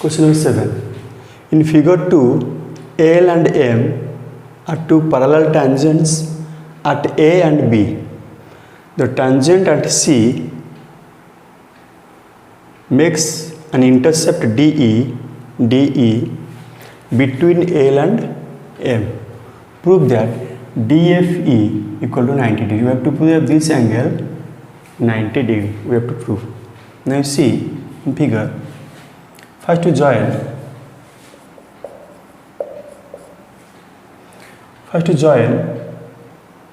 Question number 7. In figure 2, L and M are two parallel tangents at A and B. The tangent at C makes an intercept DE between L and M. Prove that DFE equal to 90 degree. We have to prove that this angle 90 degree. We have to prove. Now you see in figure. First to join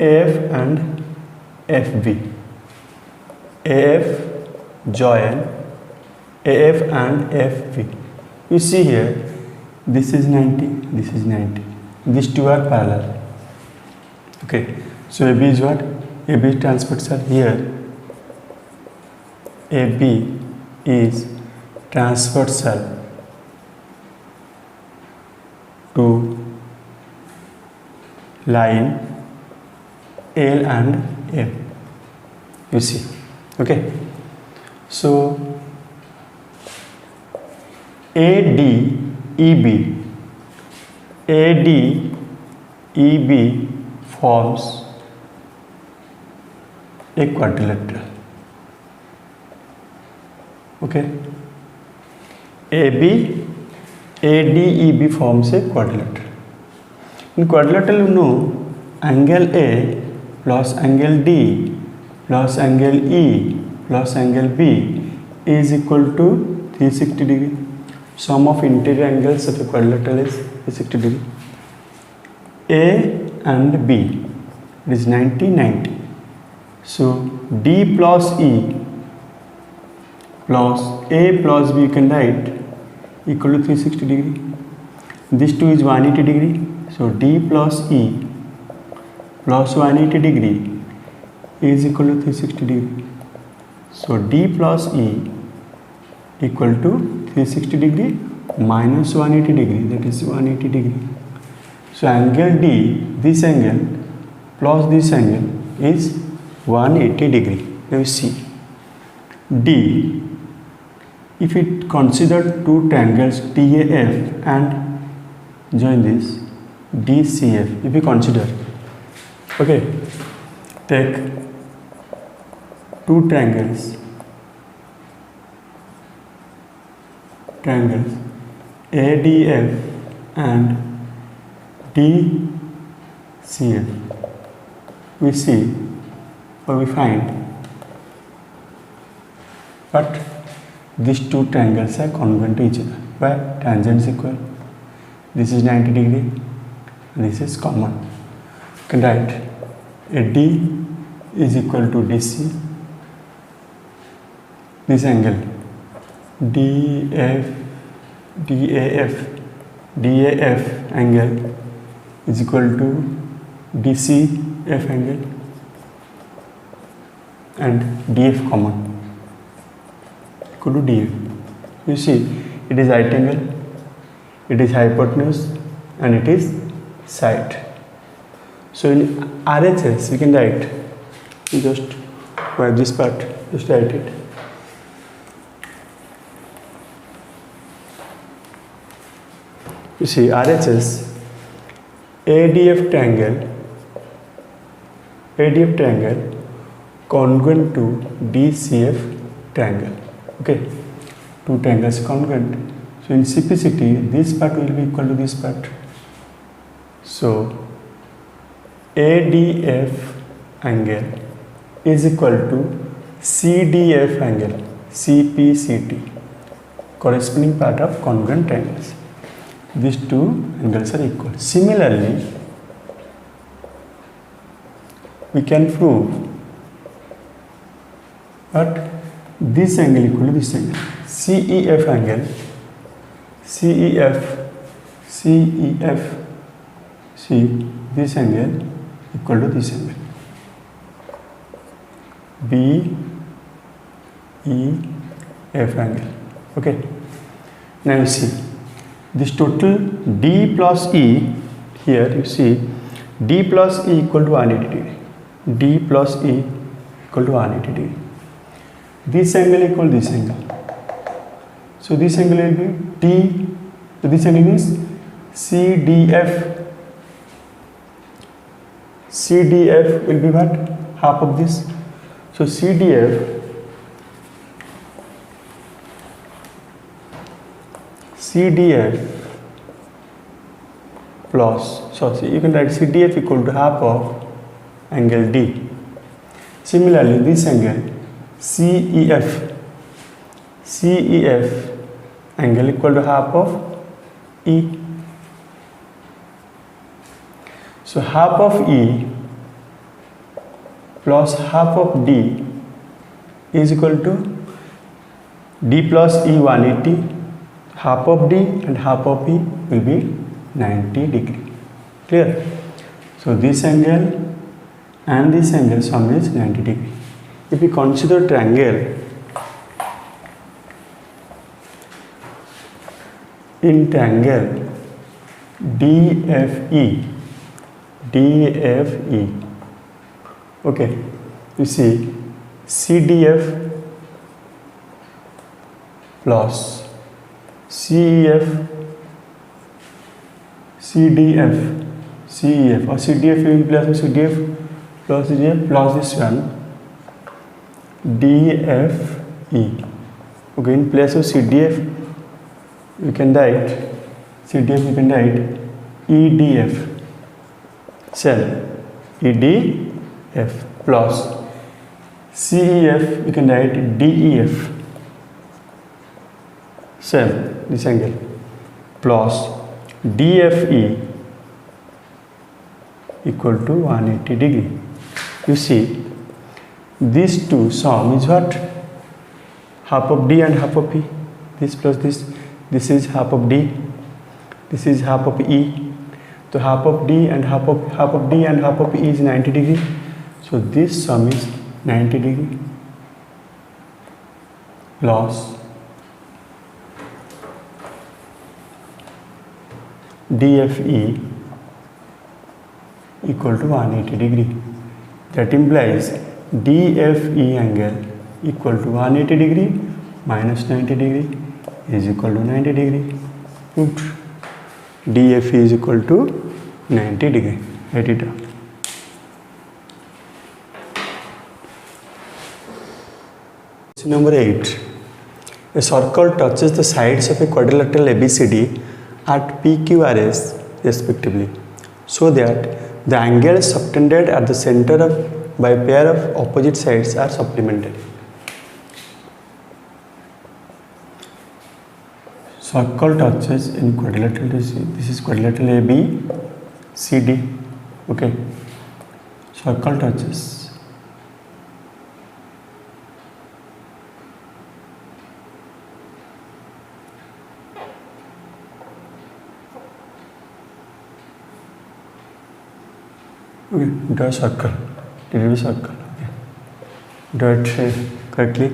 AF and FB. AF join AF and FB. You see here, this is 90, this is 90. These two are parallel. Okay, so AB is what? AB is transversal. Here AB is transversal to line L and M. You see, okay. So ADEB forms a quadrilateral. Okay. ADEB forms a quadrilateral. In quadrilateral, you know angle A plus angle D plus angle E plus angle B is equal to 360 degree. Sum of interior angles of a quadrilateral is 360 degree. A and B, it is 90, 90. So D plus E plus A plus B you can write equal to 360 degree. This two is 180 degree. So D plus E plus 180 degree is equal to 360 degree. So D plus E equal to 360 degree minus 180 degree, that is 180 degree. So angle D, this angle plus this angle is 180 degree. Now you see D, if it consider two triangles TAF and join this DCF, if you consider, okay, take two triangles ADF and DCF, we see or we find but these two triangles are congruent to each other by tangents equal. This is 90 degree and this is common. You can write AD is equal to DC. This angle DAF angle is equal to DCF angle and DF common equal to DF. You see, it is right angle, it is hypotenuse and it is side. So in RHS we can write, just wipe this part, just write it. You see RHS ADF triangle congruent to DCF triangle. Okay, two triangles congruent. So in simplicity, this part will be equal to this part. So ADF angle is equal to CDF angle, CPCT, corresponding part of congruent triangles. These two angles are equal. Similarly, we can prove that this angle equal to this angle. CEF angle, CEF, see this angle equal to this angle. BEF angle. Okay. Now you see this total D plus E, here you see D plus E equal to 180 degree. D plus E equal to 180 degree. This angle equal to this angle. So this angle will be D. So this angle is CDF. CDF will be what? Half of this. So CDF plus, so you can write CDF equal to half of angle D. Similarly, this angle CEF angle equal to half of E. So half of E plus half of D is equal to D plus E 180. Half of D and half of E will be 90 degree. Clear? So this angle and this angle sum is 90 degree. If we consider triangle in triangle DFE, okay, you see CDF plus CEF, CEF or CDF in place of CDF plus CDF plus this one DFE. Okay, in place of CDF you can write CDF, you can write EDF, cell EDF plus CEF, you can write DEF, cell this angle plus DFE equal to 180 degree. You see these two sum is what? Half of D and half of E. This plus this is half of D, this is half of E. So half of D and half of D and half of E is 90 degree. So this sum is 90 degree plus DFE equal to 180 degree. That implies DFE angle equal to 180 degree minus 90 degree is equal to 90 degree. Good. DFE is equal to 90 degree. Write it down. Question number 8. A circle touches the sides of a quadrilateral ABCD at PQRS respectively, so that the angles subtended at the center of by a pair of opposite sides are supplemented. Circle touches in quadrilateral. This is quadrilateral AB CD. Okay, circle touches. Okay, draw a circle. It will be circle. Okay, draw it correctly.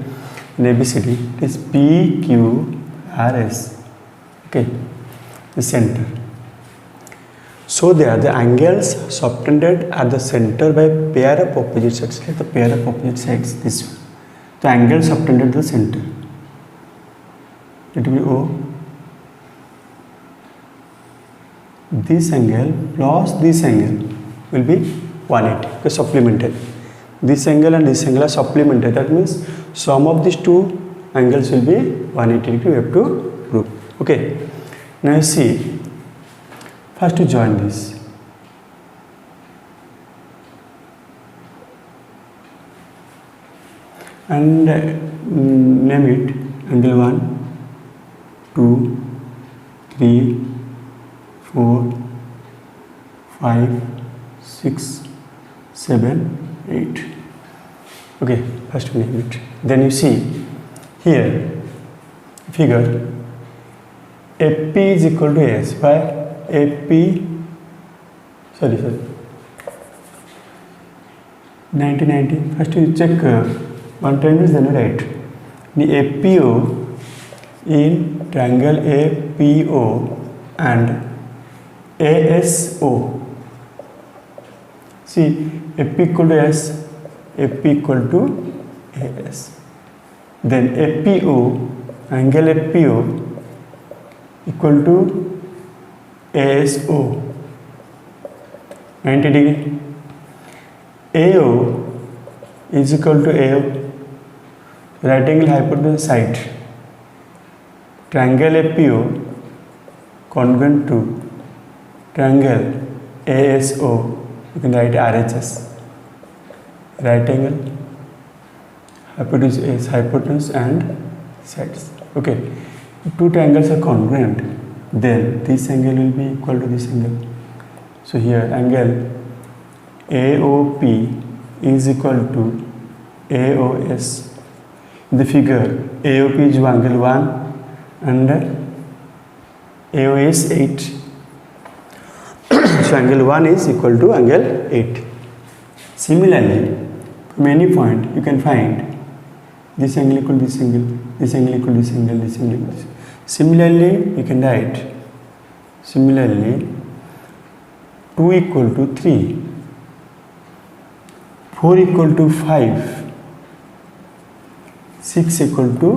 In ABCD, it is PQRS. Okay, the center. So there, the angles subtended at the center by pair of opposite sides. Like the pair of opposite sides. This one. The angle subtended at the center. It will be O. This angle plus this angle will be 180 because supplemented. This angle and this angle are supplemented. That means sum of these two angles will be 180 degree. We have to prove. Okay. Now you see. First to join this. And name it angle 1, 2, 3, 4, 5, 6, 7, 8. Okay, first name it. Then you see here figure AP is equal to S by AP, sorry 90. First you check one time is then right. The APO in triangle APO and ASO. See, AP equal to S, AP equal to AS. Then APO angle FPO equal to ASO 90 degree. AO is equal to AO, right angle hypotenuse side. Triangle FPO congruent to triangle ASO, you can write RHS. Right angle hypotenuse is hypotenuse and sides. Okay, if two triangles are congruent, then this angle will be equal to this angle. So here angle AOP is equal to AOS. In the figure, AOP is angle 1 and AOS 8. So angle 1 is equal to angle 8. Similarly, from any point you can find this angle equal to this angle, this angle equal to this angle, this angle equal to this. Similarly, you can write similarly 2 equal to 3, 4 equal to 5, 6 equal to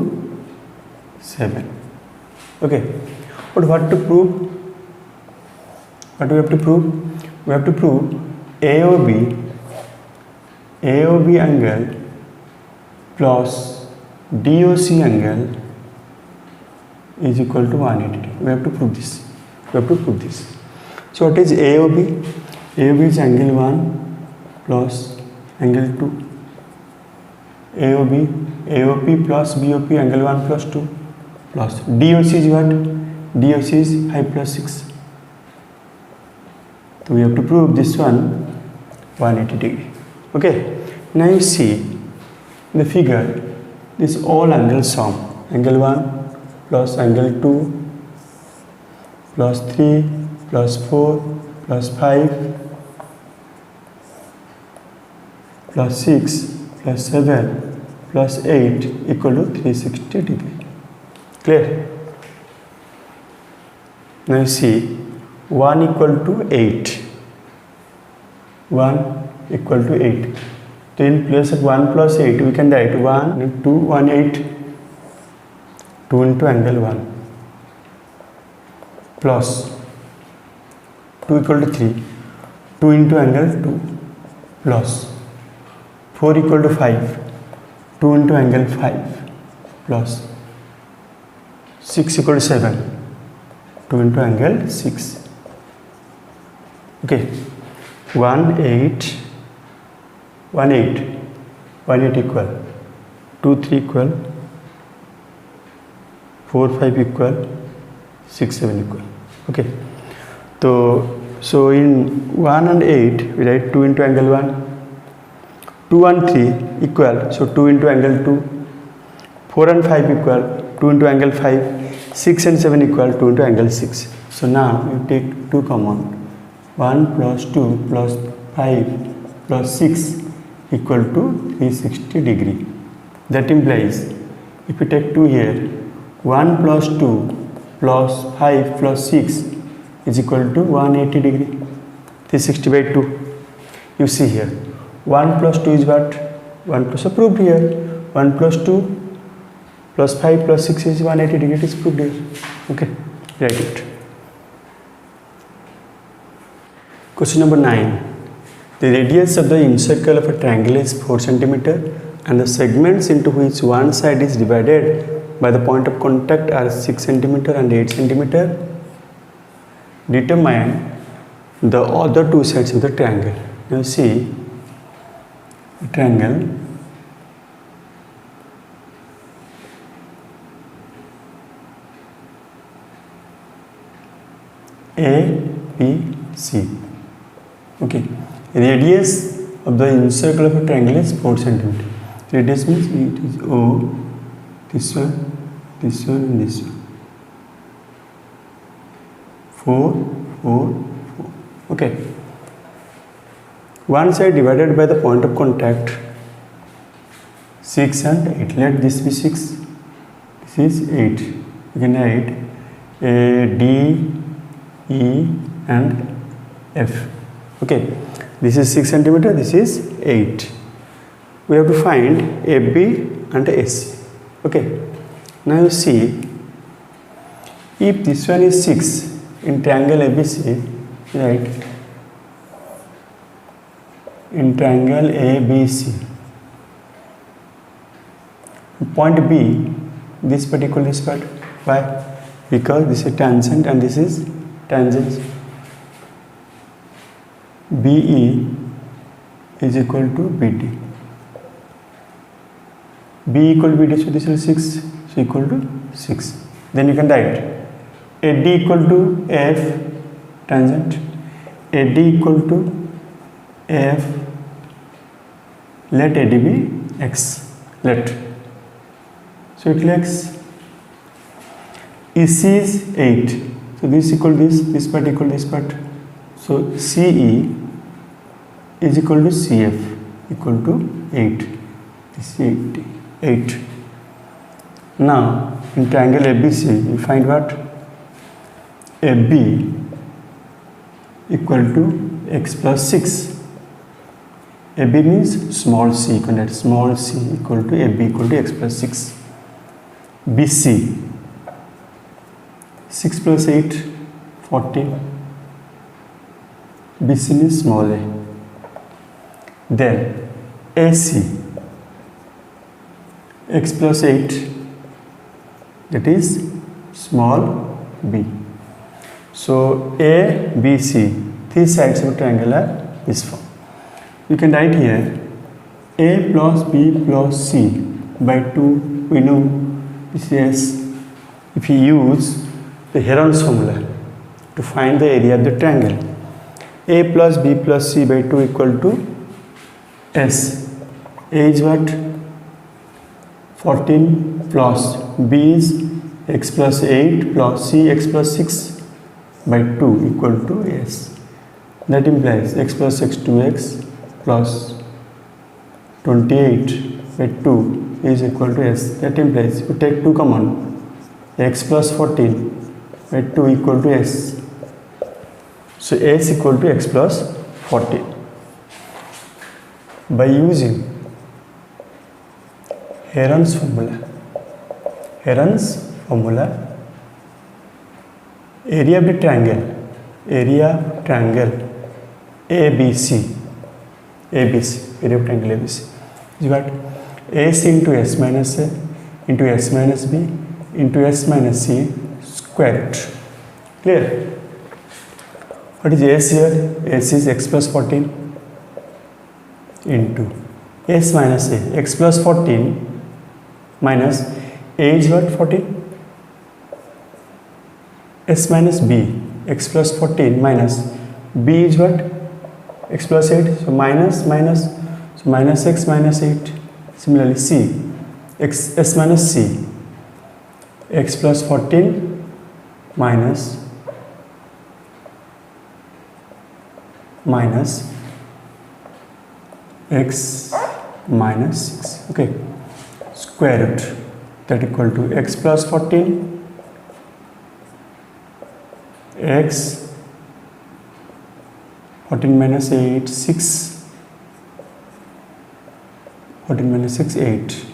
7. Okay, but what to prove? What do we have to prove? We have to prove AOB angle plus DOC angle is equal to 180 degree. We have to prove this. We have to prove this. So what is AOB? AOB is angle 1 plus angle 2. AOP plus BOP angle 1 plus 2 plus DOC is what? DOC is 5 plus 6. So we have to prove this one 180 degree. Okay. Now you see the figure, this all angle sum, angle 1 plus angle 2 plus 3 plus 4 plus 5 plus 6 plus 7 plus 8 equal to 360 degree. Clear? Now you see 1 equal to 8. 1 equal to 8. So in place of 1 plus 8 we can write 1 into 1 8, 2 into angle 1 plus 2 equal to 3, 2 into angle 2 plus 4 equal to 5, 2 into angle 5 plus 6 equal to 7, 2 into angle 6. Okay, 1 8 1 8 1 8 equal 2 3 equal 4 5 equal 6 7 equal. Okay, so in 1 and 8 we write 2 into angle 1, 2 and 3 equal, so 2 into angle 2, 4 and 5 equal 2 into angle 5, 6 and 7 equal 2 into angle 6. So now you take 2 common, 1 plus 2 plus 5 plus 6 equal to 360 degree. That implies if you take 2 here, 1 plus 2 plus 5 plus 6 is equal to 180 degree. 360 by 2. You see here 1 plus 2 is what? 1 plus, so proved here. 1 plus 2 plus 5 plus 6 is 180 degree. It is proved here. Okay, write it. Question number 9. The radius of the incircle of a triangle is 4 cm and the segments into which one side is divided by the point of contact are 6 cm and 8 cm. Determine the other two sides of the triangle. Now see, a triangle ABC. Okay, radius of the incircle of a triangle is 4 cm. Radius means it is O, this one and this one. 4, 4, 4. Okay. One side divided by the point of contact 6 and 8. Let this be 6. This is 8. You can write A, D, E and F. Okay. This is 6 cm. This is 8. We have to find AB and AC. Okay. Now you see, if this one is 6 in triangle ABC, right? In triangle ABC, point B, this particular spot. Why? Because this is tangent and this is tangent. BE is equal to BD. B equal to BD, so this is 6, so equal to 6. Then you can write AD equal to F tangent, AD equal to F, let AD be X, let. So it likes EC is 8, so this equal to this part equal to this part. So CE is equal to CF equal to 8. This is 8. Now in triangle ABC, you find what? AB equal to X plus 6. AB means small c, you can write small c equal to AB equal to X plus 6. BC 6 plus 8, 14. BC means small a. Then AC X plus 8, that is small b. So ABC, three sides of a triangle are this form. You can write here A plus B plus C by 2. We know this is, if you use the Heron's formula to find the area of the triangle, A plus B plus C by 2 equal to S. A is what? 14 plus B is X plus 8 plus C X plus 6 by 2 equal to S. That implies X plus X 2X plus 28 by 2 is equal to S. That implies you take 2 common, X plus 14 by 2 equal to S. So S equal to X plus 14. By using Heron's formula, area of the triangle, ABC, area of triangle ABC is what? S into S minus A into S minus B into S minus C square root. Clear? What is S here? S is X plus 14 into S minus A, X plus 14 minus A is what? 14. S minus B, X plus 14 minus B is what? X plus 8. So minus, so minus X minus 8. Similarly C, S minus C, X plus 14 minus X minus 6. Okay, square root, that equal to X plus 14 X 14 minus 8 6, 14 minus 6 8. So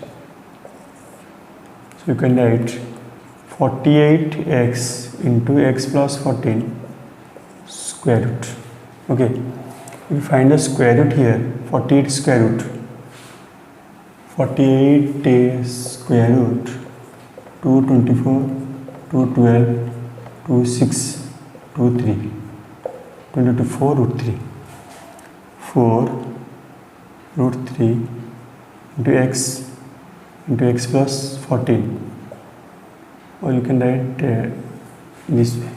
you can write 48x into X plus 14 square root. Okay, you find the square root here. 48 square root, 48 square root, 224, 212, 26, 23, 24 root 3, 4 root 3 into X plus 14, or you can write this way.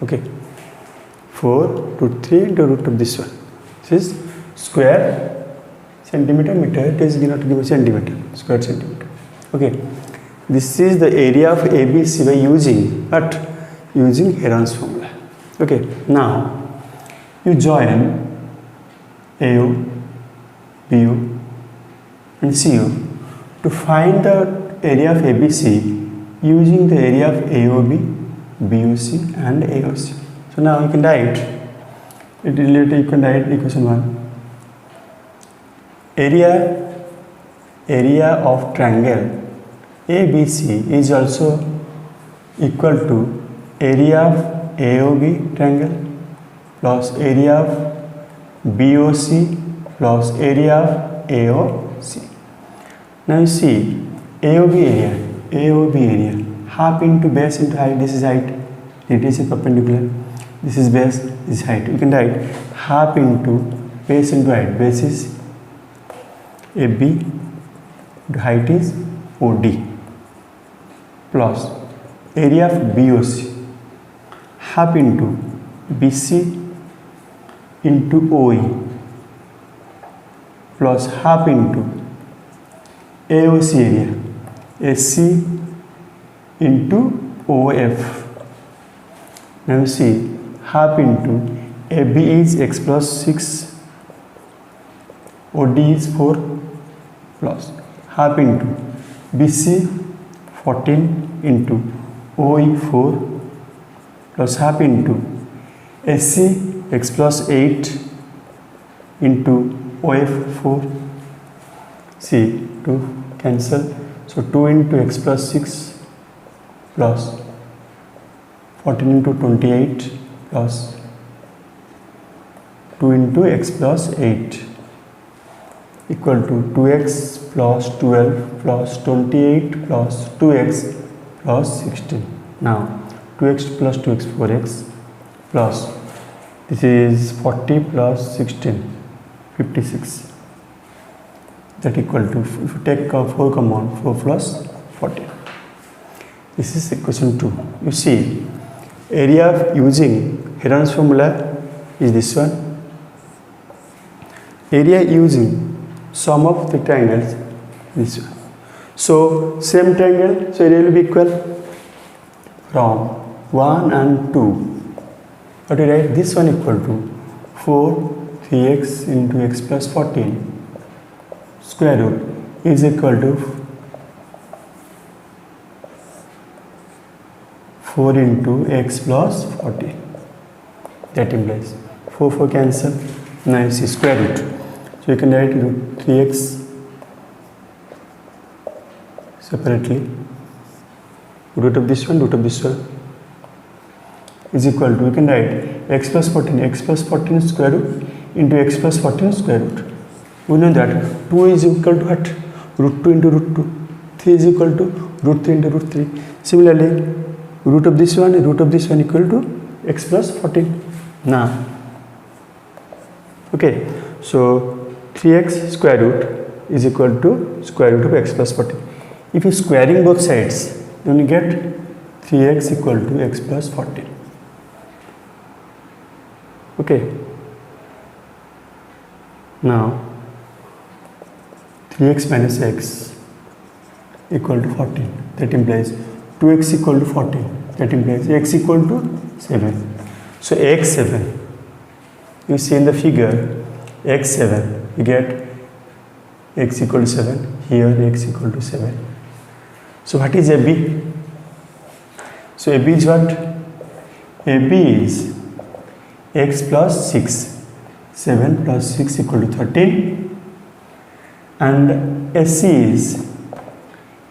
Okay, 4 root 3 into root of this one. This is square centimeter meter. It is not given centimeter, square centimeter. Okay, this is the area of ABC by using what? Using Heron's formula. Okay, now you join AO, BO and CO to find the area of ABC using the area of AOB, BOC and AOC. So now you can write it related. You can write equation 1. Area of triangle ABC is also equal to area of AOB triangle plus area of BOC plus area of AOC. Now you see AOB area, half into base into height. This is height, it is a perpendicular. This is base, this is height. You can write half into base into height. Base is AB, the height is OD, plus area of BOC, half into BC into OE, plus half into AOC area, SC into OF. Now you see half into AB is x plus 6, OD is 4, plus half into BC 14 into OE 4, plus half into SC x plus 8 into OF 4. See, 2 cancel. So 2 into x plus 6 plus 14 into 28 plus 2 into x plus 8 equal to 2x plus 12 plus 28 plus 2x plus 16. Now 2x plus 2x 4x plus this is 40 plus 16 56. That equal to, if you take 4 common, 4 plus 40. This is equation 2. You see, area of using Heron's formula is this one. Area using sum of the triangles, this one. So same triangle, so area will be equal from 1 and 2. What do you write? This one equal to 4 3x into x plus 14 square root is equal to 4 into x plus 40. That implies 4 cancel. Now you see square root. So you can write root 3x separately. Root of this one is equal to, you can write x plus 14 square root into x plus 14 square root. We know that 2 is equal to what? Root 2 into root 2. 3 is equal to root 3 into root 3. Similarly, root of this one equal to x plus 14. Now, okay, so 3x square root is equal to square root of x plus 14. If you squaring both sides, then you get 3x equal to x plus 14. Okay. Now 3x minus x equal to 14. That implies 2x equal to 14. That implies x equal to 7. So x 7. You see in the figure x 7. You get x equal to 7. Here x equal to 7. So what is AB? So AB is what? AB is x plus 6. 7 plus 6 equal to 13. And SC is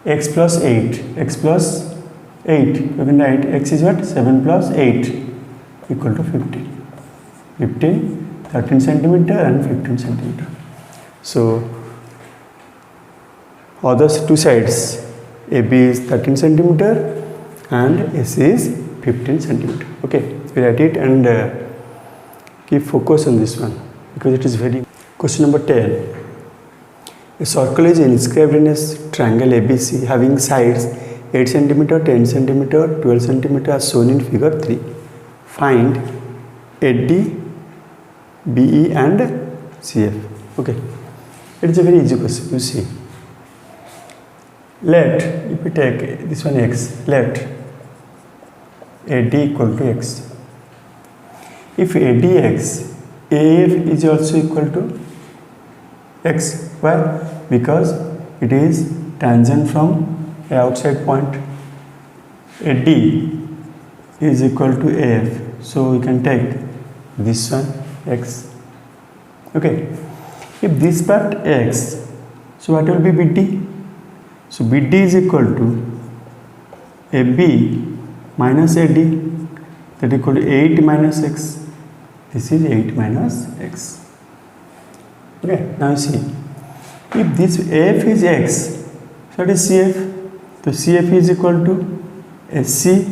x plus 8. X plus 8. You can write x is what? 7 plus 8 equal to 15. 15, 13 centimeter and 15 centimeter. So other two sides, AB is 13 centimeter and SC is 15 centimeter. Okay, we write it and keep focus on this one because it is very. Question number 10. A circle is inscribed in a triangle ABC having sides 8 cm, 10 cm, 12 cm as shown in figure 3. Find AD, BE and CF. Okay, it is a very easy question. You see, let, if we take this one x, let AD equal to x. If ADX, AF is also equal to x. Why? Because it is tangent from a outside point. AD is equal to AF. So we can take this one x. Okay. If this part x, so what will be BD? So BD is equal to AB minus AD, that equal to 8 minus x. This is 8 minus x. Okay, now you see, if this f is x, so what is CF? So CF is equal to SC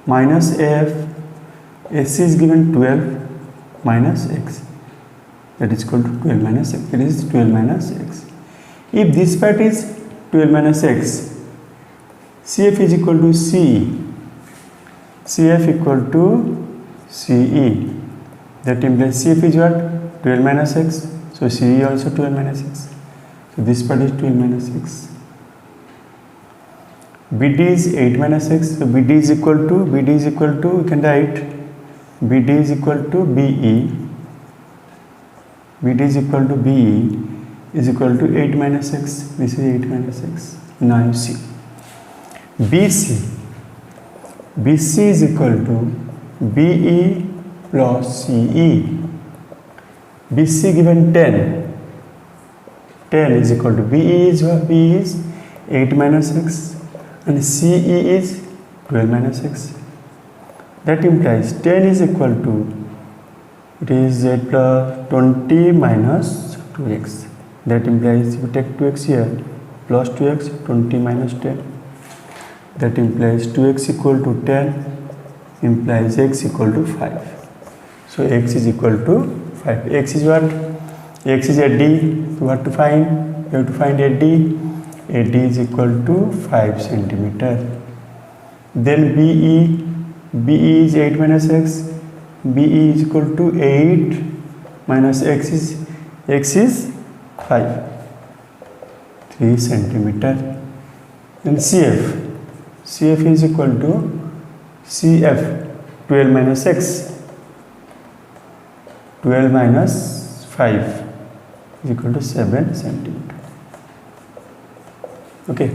minus AF. SC is given 12 minus x, that is equal to 12 minus x. It is 12 minus x. If this part is 12 minus x, CF is equal to CE. CF equal to CE. That implies CF is what? 12 minus x. So CE also 12 minus x. So this part is 12 minus x. BD is 8 minus x. So BD is equal to, we can write BD is equal to BE. BD is equal to BE is equal to 8 minus x. This is 8 minus x. Now you see, BC is equal to BE plus CE. BC given 10. 10 is equal to BE is 8 minus x and CE is 12 minus x. That implies 10 is equal to, it is plus 20 minus 2x. That implies if you take 2x here, plus 2x, 20 minus 10. That implies 2x equal to 10, implies x equal to 5. So x is equal to 5. X is what? X is AD. So what to find? You have to find AD. AD is equal to 5 centimeter. Then BE is 8 minus x. BE is equal to 8 minus x is 5. 3 centimeter. Then CF is equal to CF 12 minus x. 12 minus 5 is equal to 7 centimeter. Okay,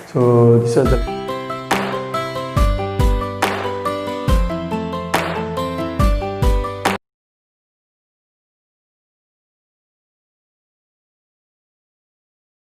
so these are the